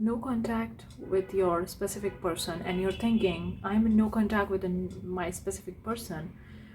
no contact with your specific person and you're thinking, I'm in no contact with my specific person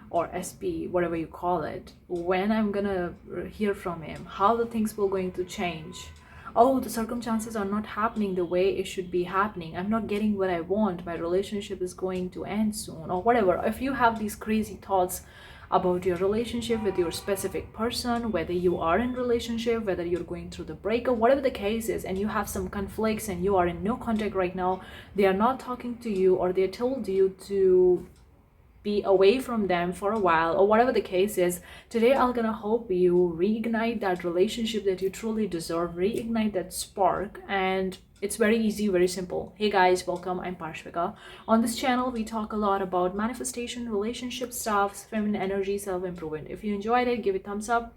or SP, whatever you call it, when I'm gonna hear from him, how the things will going to change. Oh, the circumstances are not happening the way it should be happening. I'm not getting what I want. My relationship is going to end soon, or whatever. If you have these crazy thoughts about your relationship with your specific person, whether you are in relationship, whether you're going through the breakup, whatever the case is, and you have some conflicts and you are in no contact right now, they are not talking to you, or they told you to be away from them for a while, or whatever the case is, today I'm gonna help you reignite that relationship that you truly deserve, reignite that spark. And it's very easy, very simple. Hey guys, welcome. I'm Parshvika. On this channel we talk a lot about manifestation, relationship stuff, feminine energy, self-improvement. If you enjoyed it, give it thumbs up,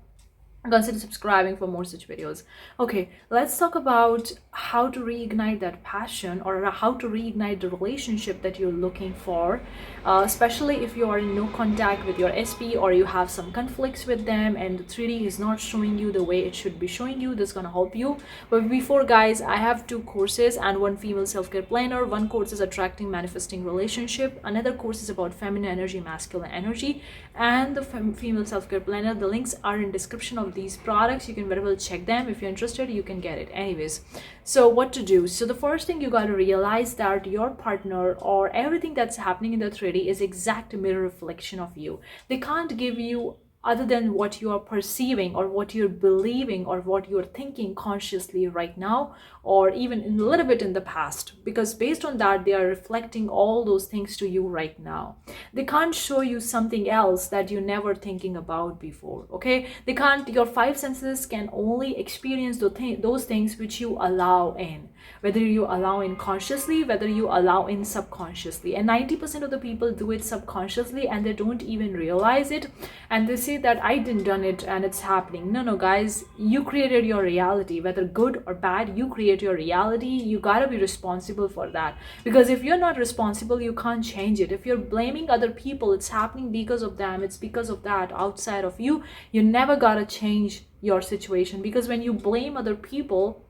consider subscribing for more such videos. Okay, let's talk about how to reignite that passion, or how to reignite the relationship that you're looking for, especially if you are in no contact with your SP, or you have some conflicts with them and the 3D is not showing you the way it should be showing you. This is gonna help you. But before, guys, I have 2 courses and 1 female self-care planner. 1 course is attracting manifesting relationship, another course is about feminine energy, masculine energy, and the female self-care planner. The links are in description of these products. You can very well check them. If you're interested, you can get it. Anyways, so what to do? So the first thing you got to realize that your partner or everything that's happening in the 3D is exact mirror reflection of you. They can't give you other than what you are perceiving, or what you're believing, or what you're thinking consciously right now, or even a little bit in the past, because based on that they are reflecting all those things to you right now. They can't show you something else that you never thinking about before. Okay, they can't. Your 5 senses can only experience those things which you allow in, whether you allow in consciously, whether you allow in subconsciously. And 90% of the people do it subconsciously and they don't even realize it, and they say that I didn't done it and it's happening. No, guys, you created your reality, whether good or bad. You create your reality. You gotta be responsible for that, because if you're not responsible, you can't change it. If you're blaming other people, it's happening because of them, it's because of that outside of you, you never gotta change your situation. Because when you blame other people,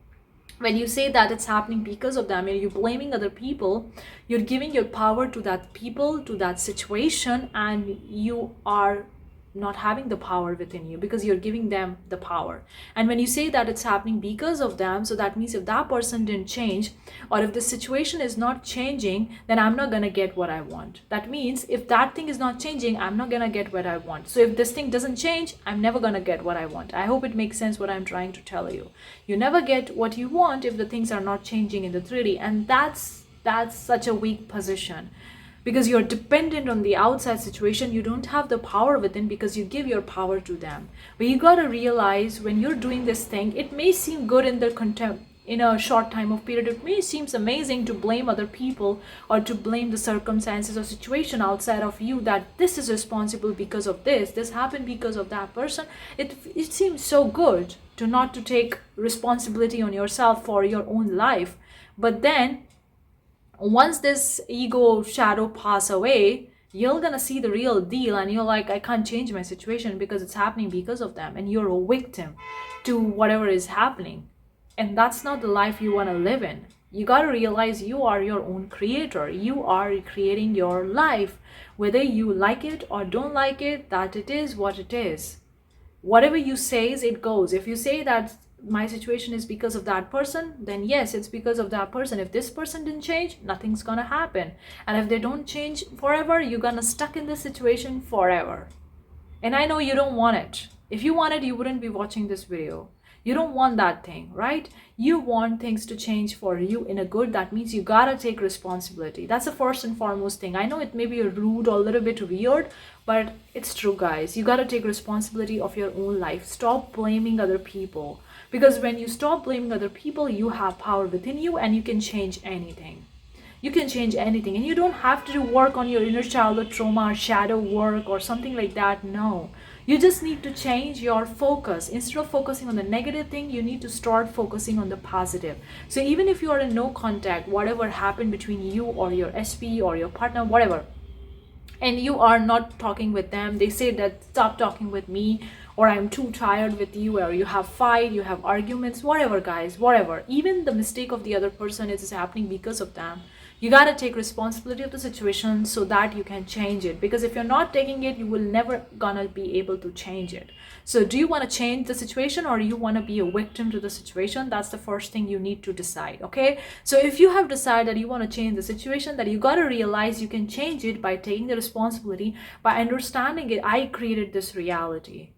when you say that it's happening because of them and you're blaming other people, you're giving your power to that people, to that situation, and you are not having the power within you, because you're giving them the power. And when you say that it's happening because of them, so that means if that person didn't change, or if the situation is not changing, then I'm not gonna get what I want. That means if that thing is not changing, I'm not gonna get what I want. So if this thing doesn't change, I'm never gonna get what I want. I hope it makes sense what I'm trying to tell you. You never get what you want if the things are not changing in the 3D. And that's such a weak position, because you're dependent on the outside situation. You don't have the power within, because you give your power to them. But you got to realize, when you're doing this thing, it may seem good in the in a short time of period. It may seem amazing to blame other people, or to blame the circumstances or situation outside of you, that this is responsible because of this happened because of that person. It seems so good to not to take responsibility on yourself for your own life. But then once this ego shadow pass away, you're gonna see the real deal, and you're like, I can't change my situation because it's happening because of them. And you're a victim to whatever is happening, and that's not the life you want to live in. You got to realize you are your own creator. You are creating your life, whether you like it or don't like it. That it is what it is. Whatever you say, it goes. If you say that my situation is because of that person, then yes, it's because of that person. If this person didn't change, nothing's gonna happen. And if they don't change forever, you're gonna stuck in this situation forever. And I know you don't want it. If you want it, you wouldn't be watching this video. You don't want that thing, right? You want things to change for you in a good. That means you gotta take responsibility. That's the first and foremost thing. I know it may be rude or a little bit weird, but it's true, guys. You gotta take responsibility of your own life. Stop blaming other people, because when you stop blaming other people, you have power within you, and you can change anything. You can change anything, and you don't have to work on your inner childhood trauma or shadow work or something like that. No, you just need to change your focus. Instead of focusing on the negative thing, you need to start focusing on the positive. So even if you are in no contact, whatever happened between you or your SP or your partner, whatever, and you are not talking with them, they say that stop talking with me, or I'm too tired with you, or you have fight, you have arguments, whatever guys, whatever. Even the mistake of the other person is happening because of them. You got to take responsibility of the situation so that you can change it, because if you're not taking it, you will never gonna be able to change it. So do you want to change the situation, or you want to be a victim to the situation? That's the first thing you need to decide. Okay, so if you have decided that you want to change the situation, that you got to realize you can change it by taking the responsibility, by understanding it. I created this reality,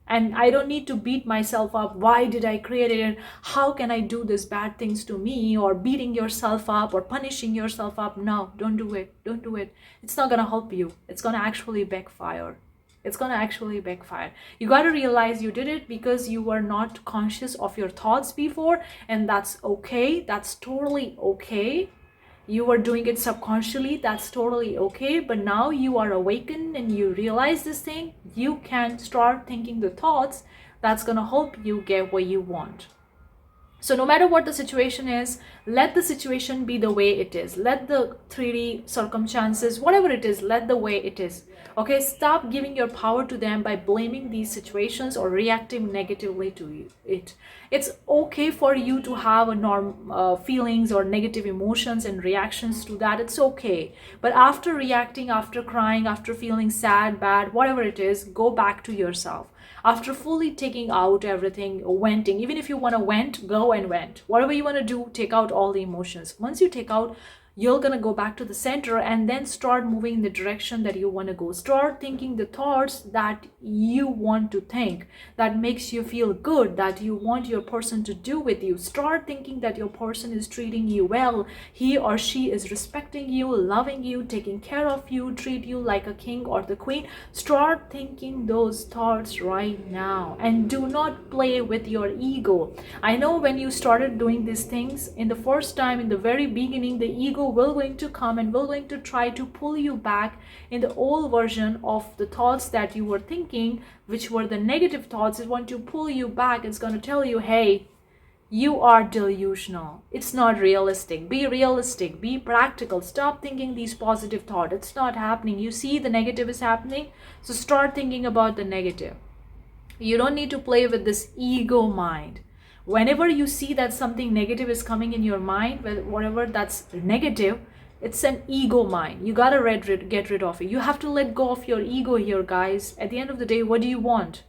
and I don't need to beat myself up. Why did I create it? How can I do this bad things to me? Or beating yourself up or punishing yourself up. No, don't do it. Don't do it. It's not going to help you. It's going to actually backfire. It's going to actually backfire. You got to realize you did it because you were not conscious of your thoughts before, and that's okay. That's totally okay. You were doing it subconsciously, that's totally okay. But now you are awakened and you realize this thing, you can start thinking the thoughts that's going to help you get what you want. So no matter what the situation is, let the situation be the way it is. Let the 3D circumstances, whatever it is, let the way it is. Okay, stop giving your power to them by blaming these situations or reacting negatively to it. It's okay for you to have a feelings or negative emotions and reactions to that. It's okay. But after reacting, after crying, after feeling sad, bad, whatever it is, go back to yourself. After fully taking out everything, venting, even if you want to vent, go and vent. Whatever you want to do, take out all the emotions. Once you take out, you're going to go back to the center and then start moving in the direction that you want to go. Start thinking the thoughts that you want to think, that makes you feel good, that you want your person to do with you. Start thinking that your person is treating you well. He or she is respecting you, loving you, taking care of you, treat you like a king or the queen. Start thinking those thoughts right now, and do not play with your ego. I know when you started doing these things in the first time, in the very beginning, the ego will going to come and will going to try to pull you back in the old version of the thoughts that you were thinking, which were the negative thoughts. It want to pull you back. It's going to tell you, hey, you are delusional. It's not realistic. Be realistic. Be practical. Stop thinking these positive thoughts. It's not happening. You see the negative is happening, so start thinking about the negative. You don't need to play with this ego mind. Whenever you see that something negative is coming in your mind, whatever that's negative, it's an ego mind. You gotta get rid of it. You have to let go of your ego here, guys. At the end of the day, what do you want?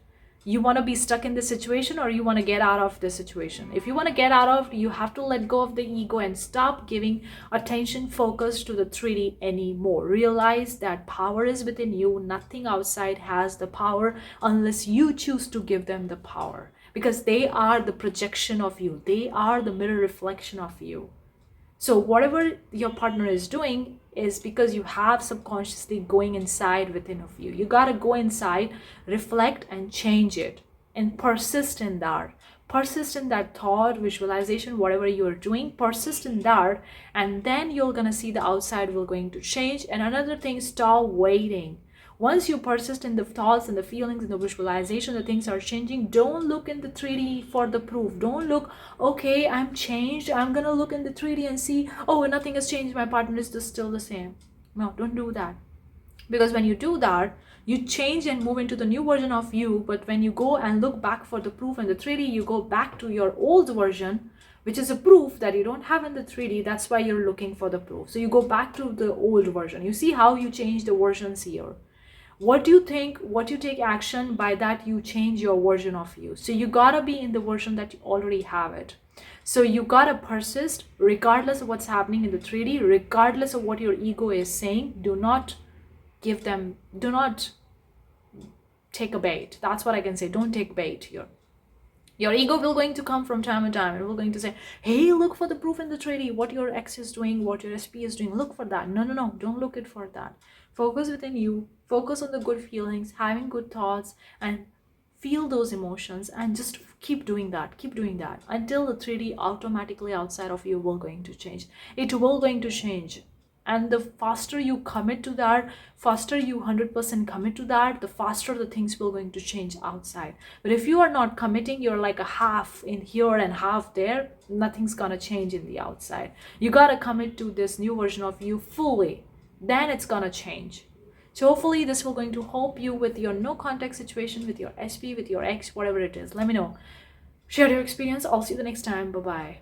You want to be stuck in this situation, or you want to get out of this situation? If you want to get out of, you have to let go of the ego and stop giving attention focus to the 3D anymore. Realize that power is within you. Nothing outside has the power unless you choose to give them the power, because they are the projection of you. They are the mirror reflection of you. So whatever your partner is doing is because you have subconsciously going inside within of you. You got to go inside, reflect, and change it, and persist in that. Persist in that thought, visualization, whatever you are doing, persist in that, and then you're going to see the outside will going to change. And another thing, stop waiting. Once you persist in the thoughts and the feelings and the visualization, the things are changing. Don't look in the 3D for the proof. Don't look, okay, I'm changed, I'm gonna look in the 3D and see, oh, nothing has changed, my partner is just still the same. No, don't do that. Because when you do that, you change and move into the new version of you. But when you go and look back for the proof in the 3D, you go back to your old version, which is a proof that you don't have in the 3D. That's why you're looking for the proof. So you go back to the old version. You see how you change the versions here. What do you think, what you take action, by that you change your version of you. So you gotta be in the version that you already have it. So you gotta persist regardless of what's happening in the 3D, regardless of what your ego is saying. Do not take a bait. That's what I can say. Don't take bait here. Your ego will going to come from time to time. It will going to say, hey, look for the proof in the 3D. What your ex is doing, what your SP is doing. Look for that. No. Don't look it for that. Focus within you. Focus on the good feelings, having good thoughts, and feel those emotions, and just keep doing that. Keep doing that until the 3D automatically outside of you will going to change. It will going to change. And the faster you commit to that, faster you 100% commit to that, the faster the things will going to change outside. But if you are not committing, you're like a half in here and half there, nothing's gonna change in the outside. You gotta commit to this new version of you fully. Then it's gonna change. So hopefully this will going to help you with your no contact situation with your SP, with your ex, whatever it is. Let me know. Share your experience. I'll see you the next time. Bye bye.